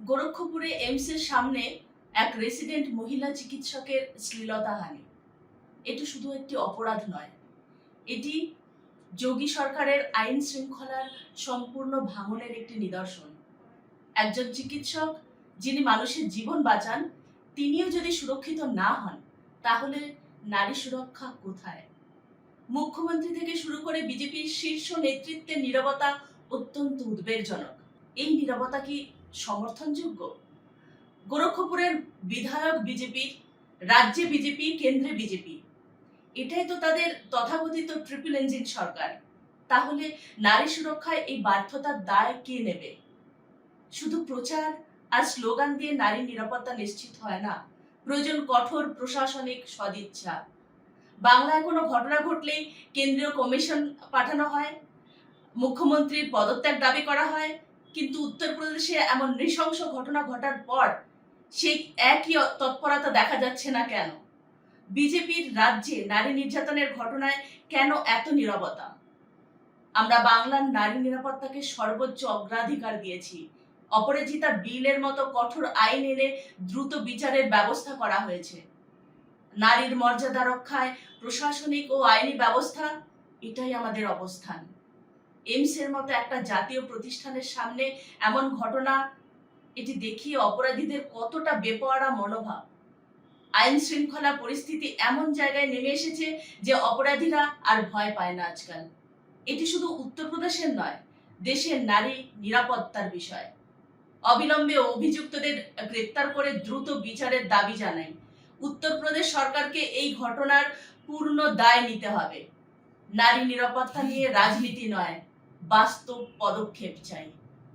গোরক্ষপুরে এইমসের সামনে এক রেসিডেন্ট মহিলা চিকিৎসকের শ্লীলতাহানি। এটি শুধু একটি অপরাধ নয়, এটি যোগী সরকারের আইন শৃঙ্খলার সম্পূর্ণ ভাঙনের একটি নিদর্শন। একজন চিকিৎসক যিনি মানুষের জীবন বাঁচান, তিনিও যদি সুরক্ষিত না হন, তাহলে নারী সুরক্ষা কোথায়? মুখ্যমন্ত্রী থেকে শুরু করে বিজেপির শীর্ষ নেতৃত্বের নীরবতা অত্যন্ত উদ্বেগজনক। এই নীরবতা কি সমর্থনযোগ্য? গোরক্ষপুরের বিধায়ক বিজেপি, রাজ্যে বিজেপি, কেন্দ্রে বিজেপি, এটাই তো তাদের তথাকথিত ট্রিপল ইঞ্জিন সরকার। তাহলে নারী সুরক্ষায় এই ব্যর্থতার দায় কে নেবে? শুধু প্রচার আর স্লোগান দিয়ে নারী নিরাপত্তা নিশ্চিত হয় না, প্রয়োজন কঠোর প্রশাসনিক সদিচ্ছা। বাংলায় কোনো ঘটনা ঘটলেই কেন্দ্রীয় কমিশন পাঠানো হয়, মুখ্যমন্ত্রীর পদত্যাগ দাবি করা হয়, কিন্তু উত্তরপ্রদেশে এমন নৃশংস ঘটনা ঘটার পর সেই একই তৎপরতা দেখা যাচ্ছে না কেন? বিজেপির রাজ্যে নারী নির্যাতনের ঘটনায় কেন এত নীরবতা? আমরা বাংলার নারী নিরাপত্তাকে সর্বোচ্চ অগ্রাধিকার দিয়েছি। অপরাজিতা বিলের মতো কঠোর আইন এনে দ্রুত বিচারের ব্যবস্থা করা হয়েছে। নারীর মর্যাদা রক্ষায় প্রশাসনিক ও আইনি ব্যবস্থা, এটাই আমাদের অবস্থান। এইমসের মতো একটা জাতীয় প্রতিষ্ঠানের সামনে এমন ঘটনা, এটি দেখিয়ে অপরাধীদের কতটা বেপরোয়া মনোভাব। আইন শৃঙ্খলা পরিস্থিতি এমন জায়গায় নেমে এসেছে যে অপরাধীরা আর ভয় পায় না আজকাল। এটি শুধু উত্তরপ্রদেশের নয়, দেশের নারী নিরাপত্তার বিষয়। অবিলম্বে অভিযুক্তদের গ্রেপ্তার করে দ্রুত বিচারের দাবি জানাই। উত্তরপ্রদেশ সরকারকে এই ঘটনার পূর্ণ দায় নিতে হবে। নারী নিরাপত্তা নিয়ে রাজনীতি নয়, বাস্তব পদক্ষেপ চাই।